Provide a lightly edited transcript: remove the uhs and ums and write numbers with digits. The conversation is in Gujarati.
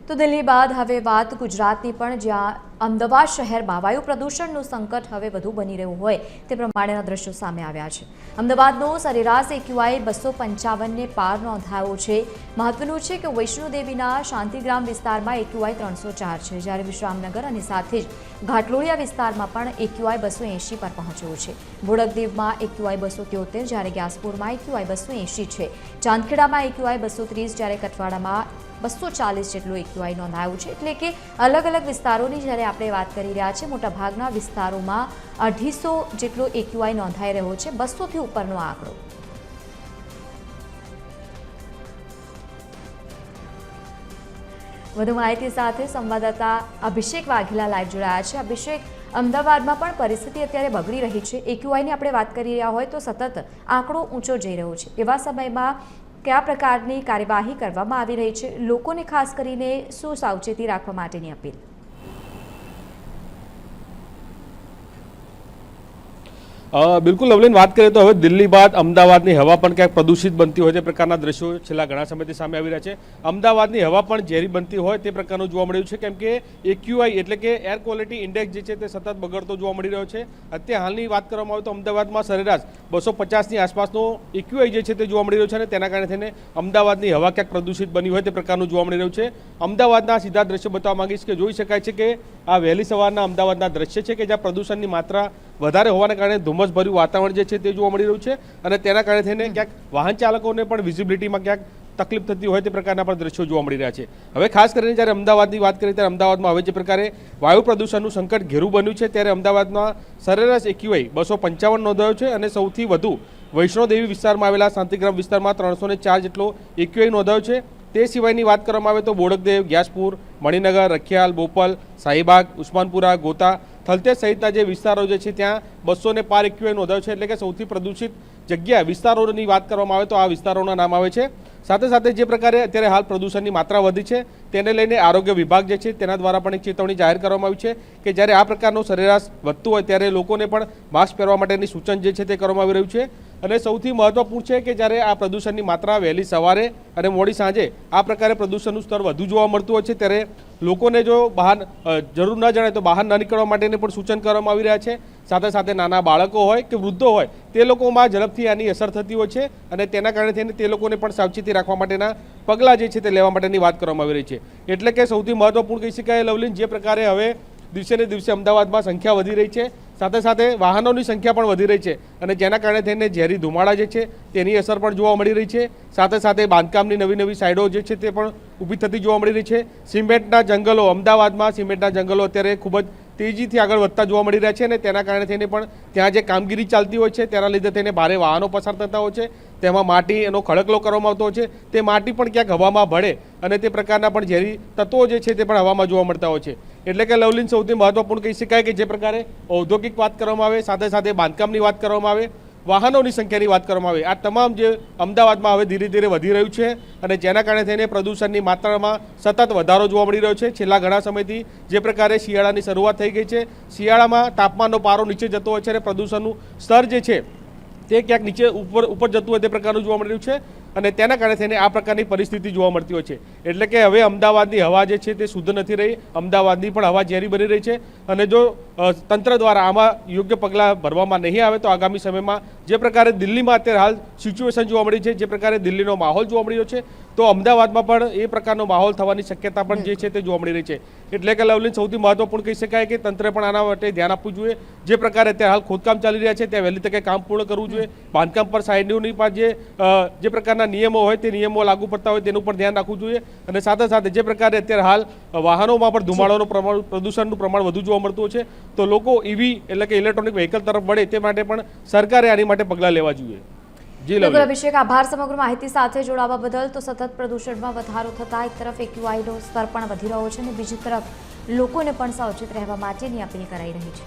તો દિલ્હી બાદ હવે વાત ગુજરાતની પણ, જ્યાં અમદાવાદ શહેરમાં વાયુ પ્રદૂષણનું સંકટ હવે વધુ બની રહ્યું હોય તે પ્રમાણેના દ્રશ્યો સામે આવ્યા છે। અમદાવાદનો સરેરાશ એક્યુઆઈ 255ને પાર નોંધાયો છે। મહત્વનું છે કે વૈષ્ણોદેવીના શાંતિગ્રામ વિસ્તારમાં એક્યુઆઈ 304 છે, જ્યારે વિશ્રામનગર અને સાથે જ ઘાટલોડિયા વિસ્તારમાં પણ એક્યુઆઈ 280 પર પહોંચ્યો છે। બોડકદેવમાં એક્યુઆઈ 273, જ્યારે ગ્યાસપુરમાં એક્યુઆઈ 280 છે। ચાંદખેડામાં એક્યુઆઈ 230, જ્યારે કઠવાડામાં 240 જેટલું એક્યુઆઈ નોંધાયું છે। એટલે કે અલગ અલગ વિસ્તારોની જ્યારે આપણે વાત કરી રહ્યા છીએ, મોટાભાગના વિસ્તારોમાં 250 જેટલો એક્યુઆઈ નોંધાઈ રહ્યો છે, 200થી ઉપરનો આંકડો। વધુ માહિતી સાથે સંવાદદાતા અભિષેક વાઘેલા લાઈવ જોડાયા છે। અભિષેક, અમદાવાદમાં પણ પરિસ્થિતિ અત્યારે બગડી રહી છે। એક્યુઆઈની આપણે વાત કરી રહ્યા હોય તો સતત આંકડો ઊંચો જઈ રહ્યો છે। એવા સમયમાં કયા પ્રકારની કાર્યવાહી કરવામાં આવી રહી છે? લોકોને ખાસ કરીને શું સાવચેતી રાખવા માટેની અપીલ? બિલકુલ લવલીન, વાત કરીએ તો હવે દિલ્હી બાદ અમદાવાદની હવા પણ ક્યાંક પ્રદૂષિત બનતી હોય તે પ્રકારના દ્રશ્યો છેલ્લા ઘણા સમયથી સામે આવી રહ્યા છે। અમદાવાદની હવા પણ ઝેરી બનતી હોય તે પ્રકારનું જોવા મળ્યું છે, કેમ કે એક્યુઆઈ એટલે કે એર ક્વોલિટી ઇન્ડેક્સ જે છે તે સતત બગડતો જોવા મળી રહ્યો છે। અત્યારે હાલની વાત કરવામાં આવે તો અમદાવાદમાં સરેરાશ 250ની આસપાસનો એક્યુઆઈ જે છે તે જોવા મળી રહ્યો છે, અને તેના કારણે થઈને અમદાવાદની હવા ક્યાંક પ્રદૂષિત બની હોય તે પ્રકારનું જોવા મળી રહ્યું છે। અમદાવાદના સીધા દ્રશ્યો બતાવવા માંગીશ કે જોઈ શકાય છે કે આ વહેલી સવારના અમદાવાદના દ્રશ્ય છે કે જ્યાં પ્રદૂષણની માત્રા વધારે હોવાના કારણે ધુમ્મસભર્યું વાતાવરણ જે છે તે જોવા મળી રહ્યું છે, અને તેના કારણે થઈને ક્યાંક વાહન ચાલકોને પણ વિઝિબિલિટીમાં ક્યાંક તકલીફ થતી હોય તે પ્રકારના પણ દ્રશ્યો જોવા મળી રહ્યા છે। હવે ખાસ કરીને જ્યારે અમદાવાદની વાત કરીએ ત્યારે અમદાવાદમાં હવે જે પ્રકારે વાયુ પ્રદૂષણનું સંકટ ઘેરું બન્યું છે, ત્યારે અમદાવાદમાં સરેરાશ એક્યુઆઈ 255 નોંધાયો છે, અને સૌથી વધુ વૈષ્ણોદેવી વિસ્તારમાં આવેલા શાંતિગ્રામ વિસ્તારમાં 304 જેટલો એક્યુઆઈ નોંધાયો છે। તે સિવાયની વાત કરવામાં આવે તો બોડકદેવ, ગ્યાસપુર, મણિનગર, રખિયાલ, બોપલ, શાહીબાગ, ઉસ્માનપુરા, ગોતા, થલતેજ સહિતના જે વિસ્તારો જે છે ત્યાં 200ને પાર એક્યુઆઈ નોંધાયો છે। એટલે કે સૌથી પ્રદૂષિત જગ્યા વિસ્તારોની વાત કરવામાં આવે તો આ વિસ્તારોના નામ આવે છે। સાથે સાથે જે પ્રકારે અત્યારે હાલ પ્રદૂષણની માત્રા વધી છે તેને લઈને આરોગ્ય વિભાગ જે છે તેના દ્વારા પણ એક ચેતવણી જાહેર કરવામાં આવી છે કે જ્યારે આ પ્રકારનું સરેરાશ વધતું હોય ત્યારે લોકોને પણ માસ્ક પહેરવા માટેની સૂચન જે છે તે કરવામાં આવી રહ્યું છે। અને સૌથી મહત્વપૂર્ણ છે કે જ્યારે આ પ્રદૂષણની માત્રા વહેલી સવારે અને મોડી સાંજે આ પ્રકારે પ્રદૂષણનું સ્તર વધુ જોવા મળતું હોય છે, ત્યારે લોકોને જો બહાર જરૂર ન જણાય તો બહાર ન નીકળવા માટેની પણ સૂચન કરવામાં આવી રહ્યા છે। સાથે સાથે નાના બાળકો હોય કે વૃદ્ધો હોય તે લોકોમાં ઝડપથી આની અસર થતી હોય છે, અને તેના કારણે થઈને તે લોકોને પણ સાવચેતી રાખવા માટેના પગલાં જે છે તે લેવા માટેની વાત કરવામાં આવી રહી છે। એટલે કે સૌથી મહત્વપૂર્ણ કહી શકાય લવલીન, જે પ્રકારે હવે દિવસે ને દિવસે અમદાવાદમાં સંખ્યા વધી રહી છે, સાથે સાથે વાહનોની સંખ્યા પણ વધી રહી છે, અને જેના કારણે થઈને ઝેરી ધુમાડા જે છે તેની અસર પણ જોવા મળી રહી છે। સાથે સાથે બાંધકામની નવી નવી સાઇડો જે છે તે પણ ઊભી થતી જોવા મળી રહી છે। સિમેન્ટના જંગલો, અમદાવાદમાં સિમેન્ટના જંગલો અત્યારે ખૂબ જ તેજીથી આગળ વધતા જોવા મળી રહ્યા છે, અને તેના કારણે થઈને પણ ત્યાં જે કામગીરી ચાલતી હોય છે તેના લીધે થઈને ભારે વાહનો પસાર થતા હોય છે, તેમાં માટી એનો ખડકલો કરવામાં આવતો હોય છે, તે માટી પણ ક્યાંક હવામાં ભળે અને તે પ્રકારના પણ ઝેરી તત્વો જે છે તે પણ હવામાં જોવા મળતા હોય છે। એટલે કે લવલીન, સૌથી મહત્વપૂર્ણ કહી શકાય કે જે પ્રકારે ઔદ્યોગિક વાત કરવામાં આવે, સાથે સાથે બાંધકામની વાત કરવામાં આવે, વાહનોની સંખ્યાની વાત કરવામાં આવે, આ તમામ જે અમદાવાદમાં હવે ધીરે ધીરે વધી રહ્યું છે, અને જેના કારણે થઈને પ્રદૂષણની માત્રામાં સતત વધારો જોવા મળી રહ્યો છે। છેલ્લા ઘણા સમયથી જે પ્રકારે શિયાળાની શરૂઆત થઈ ગઈ છે, શિયાળામાં તાપમાનનો પારો નીચે જતો હોય છે અને પ્રદૂષણનું સ્તર જે છે તે ક્યાંક નીચે ઉપર જતું હોય તે પ્રકારનું જોવા મળી રહ્યું છે, અને તેના કારણે થઈને આ પ્રકારની પરિસ્થિતિ જોવા મળતી હોય છે। એટલે કે હવે અમદાવાદની હવા જે છે તે શુદ્ધ નથી રહી, અમદાવાદની પણ હવા ઝેરી બની રહી છે, અને જો તંત્ર દ્વારા આમાં યોગ્ય પગલાં ભરવામાં નહીં આવે તો આગામી સમયમાં જે પ્રકારે દિલ્હીમાં અત્યારે હાલ સિચ્યુએશન જોવા મળી છે, જે પ્રકારે દિલ્હીનો માહોલ જોવા મળી રહ્યો છે, તો અમદાવાદમાં પણ એ પ્રકારનો માહોલ થવાની શક્યતા પણ જે છે તે જોવા મળી રહી છે। એટલે કે લવલીન, સૌથી મહત્વપૂર્ણ કહી શકાય કે તંત્રે પણ આના માટે ધ્યાન આપવું જોઈએ। જે પ્રકારે અત્યારે હાલ ખોદકામ ચાલી રહ્યા છે ત્યાં વહેલી તકે કામ પૂર્ણ કરવું જોઈએ। બાંધકામ પર સાઈડની પણ જે પ્રકારના નિયમો હોય તે નિયમો લાગુ પડતા હોય તેનું પણ ધ્યાન રાખવું જોઈએ, અને સાથે સાથે જે પ્રકારે અત્યારે હાલ વાહનોમાં પણ ધુમાડોનું પ્રમાણ, પ્રદૂષણનું પ્રમાણ વધુ જોવા મળતું હોય છે, તો લોકો ઈવી એટલે કે ઇલેક્ટ્રોનિક વ્હીકલ તરફ વળે તે માટે પણ સરકારે આની માટે પગલાં લેવા જોઈએ। બિલકુલ અભિષેક, આભાર સમગ્ર માહિતી સાથે જોડાવા બદલ। તો સતત પ્રદૂષણમાં વધારો થતા એક તરફ એક્યુઆઈનો સ્તર પણ વધી રહ્યો છે, અને બીજી તરફ લોકોને પણ સાવચેત રહેવા માટેની અપીલ કરાઈ રહી છે।